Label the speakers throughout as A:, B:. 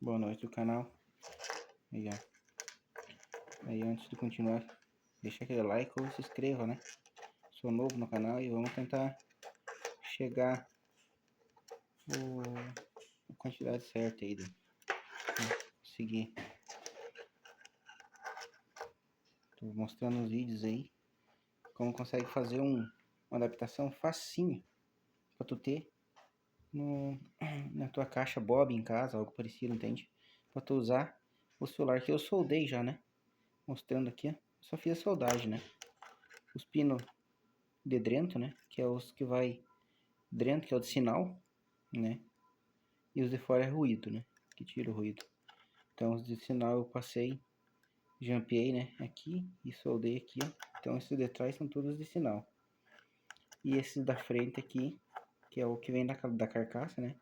A: Boa noite do canal. Aí, ó. Aí, antes de continuar, deixa aquele like ou se inscreva, né? Sou novo no canal e vamos tentar chegar a quantidade certa aí. Conseguir. Tô mostrando os vídeos aí. Como consegue fazer uma adaptação facinho pra tu ter na tua caixa Bob em casa, algo parecido, entende? Pra tu usar o celular que eu soldei já, né? Mostrando aqui, ó. Só fiz a soldagem, né? Os pinos de drento, né? Que é os que vai drento, que é o de sinal, né? E os de fora é ruído, né? Que tira o ruído. Então os de sinal eu passei, jampeei, né? Aqui e soldei aqui, ó. Então esses de trás são todos de sinal. E esses da frente aqui, que é o que vem da carcaça, né?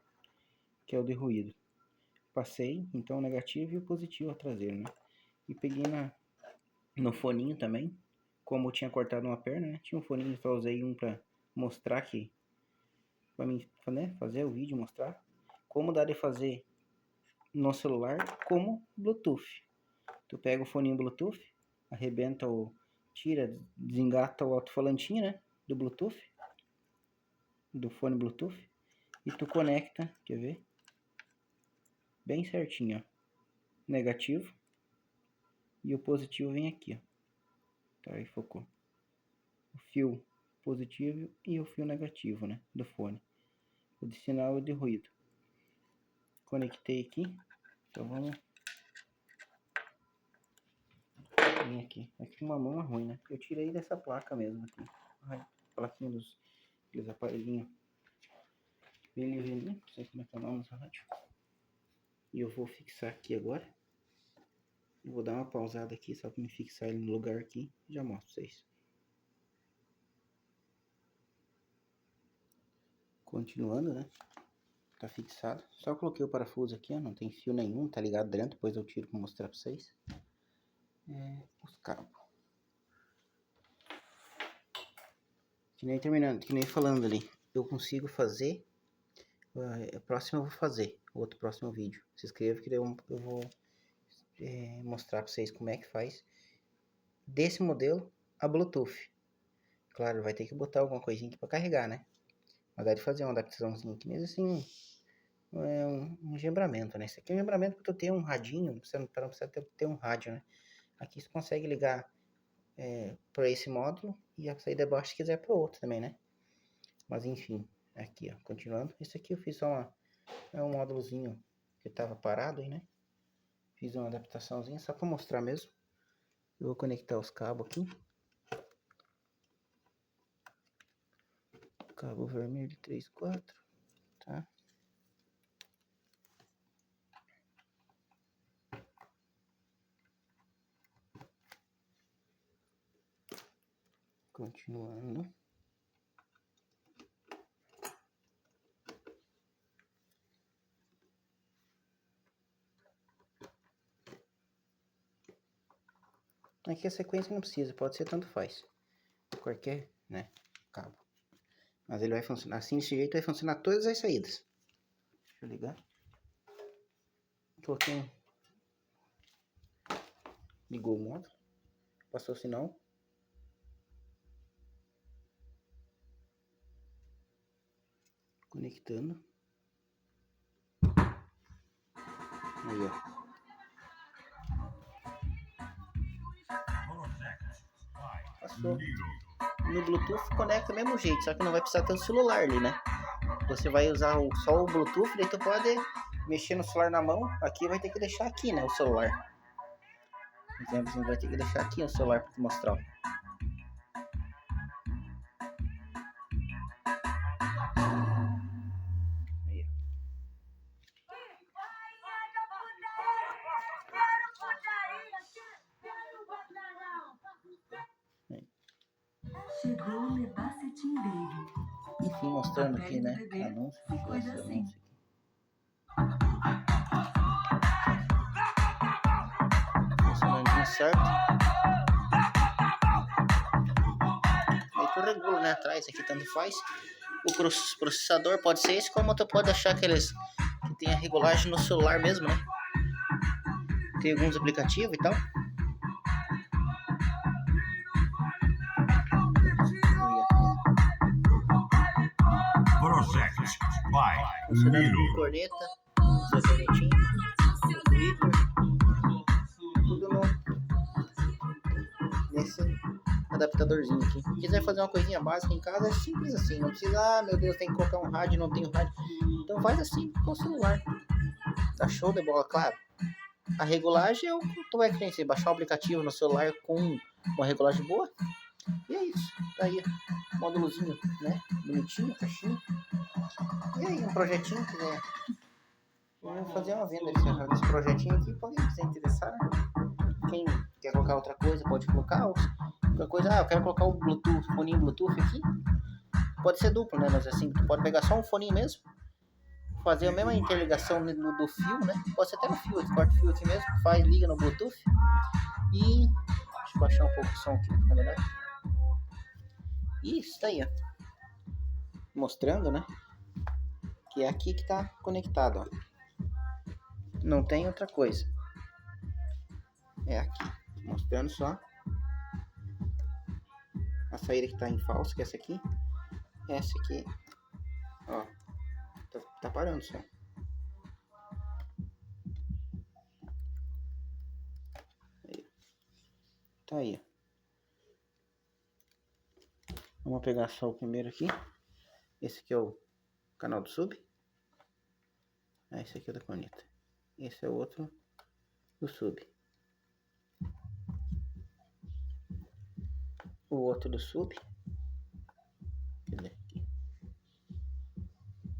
A: Que é o de ruído. Passei, então o negativo e o positivo a traseiro, né? E peguei no foninho também. Como eu tinha cortado uma perna, né? Tinha um foninho, só usei um pra mostrar que... Pra mim, né? Fazer o vídeo, mostrar como dá de fazer no celular como Bluetooth. Tu pega o foninho Bluetooth, arrebenta tira, desengata o alto-falantinho, né? Do Bluetooth. Do fone Bluetooth. E tu conecta, quer ver? Bem certinho, ó. Negativo. E o positivo vem aqui, ó. Tá, aí focou. O fio positivo e o fio negativo, né? Do fone. O de sinal e o de ruído. Conectei aqui. Então vamos... Vem aqui. Aqui uma mão é ruim, né? Eu tirei dessa placa mesmo aqui. Ai, plaquinha dos aparelhinhos. Bem livrinho. Não sei como é que é o nome dessa rádio. E eu vou fixar aqui agora. Eu vou dar uma pausada aqui só para me fixar ele no lugar aqui. E já mostro pra vocês. Continuando, né? Tá fixado. Só coloquei o parafuso aqui, ó. Não tem fio nenhum, tá ligado dentro. Depois eu tiro pra mostrar pra vocês. Os cabos. Que nem terminando, que nem falando ali. Eu consigo fazer. A próxima eu vou fazer. Outro próximo vídeo. Se inscreva que eu vou mostrar pra vocês como é que faz. Desse modelo a Bluetooth. Claro, vai ter que botar alguma coisinha aqui pra carregar, né? Mas dá de fazer uma adaptaçãozinha aqui mesmo assim. É um engembramento, né? Isso aqui é um engembramento para tu ter um radinho. Você não precisa ter um rádio, né? Aqui você consegue ligar para esse módulo e a saída abaixo se quiser para outro também, né? Mas enfim, aqui ó, continuando. Isso aqui eu fiz só um módulozinho que estava parado aí, né? Fiz uma adaptaçãozinha só para mostrar mesmo. Eu vou conectar os cabos aqui. Cabo vermelho 3, 4, tá? Continuando. Aqui a sequência não precisa, pode ser tanto faz. Qualquer, né, cabo. Mas ele vai funcionar assim, desse jeito vai funcionar todas as saídas. Deixa eu ligar. Coloquei um. Ligou o módulo. Passou o sinal. Conectando. Aí, ó. Passou. No Bluetooth conecta do mesmo jeito, só que não vai precisar ter um celular ali, né? Você vai usar só o Bluetooth, daí tu pode mexer no celular na mão. Aqui vai ter que deixar aqui, né, o celular. Por exemplo, você vai ter que deixar aqui o celular para te mostrar. Ó. Enfim, mostrando aqui, né? Anúncio, anúncio aqui. Funcionando certo. Aí tu regula, né? Atrás aqui tanto faz. O processador pode ser esse, como tu pode achar aqueles que tem a regulagem no celular mesmo, né? Tem alguns aplicativos e tal.
B: Project by
A: Funcionando com
B: Miro.
A: corneta, seu cornetinho, Twitter, tudo nesse adaptadorzinho aqui. Se quiser fazer uma coisinha básica em casa, é simples assim. Não precisa, meu Deus, tem que colocar um rádio, não tem um rádio. Então faz assim com o celular. Tá show de bola, claro. A regulagem é o que tu vai querer. Você baixar um aplicativo no celular com uma regulagem boa. E é isso. Tá aí, módulozinho, né? Bonitinho, caixinha. E aí, um projetinho que quiser. Vamos fazer uma venda desse projetinho aqui. Pode ser interessado. Quem quer colocar outra coisa, pode colocar. Outra coisa, eu quero colocar o Bluetooth, foninho Bluetooth aqui. Pode ser duplo, né? Mas assim, tu pode pegar só um foninho mesmo. Fazer a mesma interligação do fio, né? Pode ser até no fio, corta o fio aqui mesmo, faz, liga no Bluetooth. E deixa eu baixar um pouco o som aqui, na verdade. Isso, tá aí, ó. Mostrando, né? Que é aqui que tá conectado, ó. Não tem outra coisa. É aqui. Mostrando só a saída que tá em falso, que é essa aqui. Essa aqui, ó. Tá parando só. Aí. Tá aí, ó. Vamos pegar só o primeiro aqui. Esse aqui é o canal do sub. Esse aqui é o da corneta. Esse é o outro do sub. O outro do sub. Cadê aqui?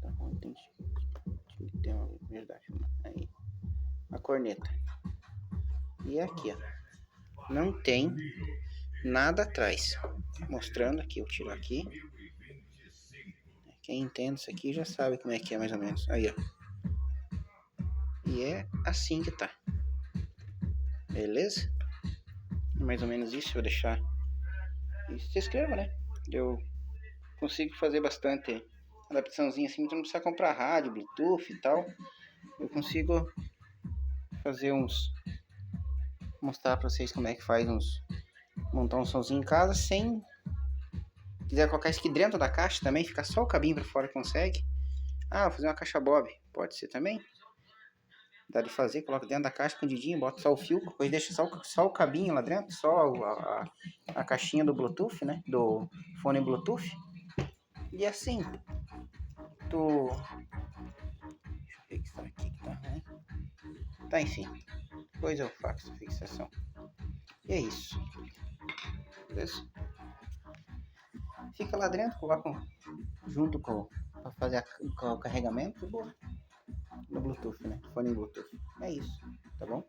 A: Tá bom, tem que ter uma verdade. Aí. A corneta. E aqui, ó. Não tem nada atrás. Mostrando aqui, eu tiro aqui. Quem entende isso aqui já sabe como é que é mais ou menos. Aí, ó. E é assim que tá. Beleza? Mais ou menos isso, vou deixar. E se inscreva, né? Eu consigo fazer bastante adaptaçãozinha assim, então não precisa comprar rádio, Bluetooth e tal. Eu consigo fazer uns... mostrar pra vocês como é que faz uns... montar um somzinho em casa sem... Se quiser colocar isso aqui dentro da caixa também, ficar só o cabinho pra fora, consegue. Ah, vou fazer uma caixa Bob, pode ser também. Dá de fazer, coloca dentro da caixa escondidinho, bota só o fio, depois deixa só o cabinho lá dentro, só a caixinha do Bluetooth, né? Do fone Bluetooth. E assim, tu... Deixa eu fixar aqui que tá ruim. Tá, enfim. Depois eu faço a fixação. E é isso. Beleza? Fica lá dentro, coloca junto com... pra fazer o carregamento, boa. No Bluetooth, né? Fone Bluetooth. É isso, tá bom?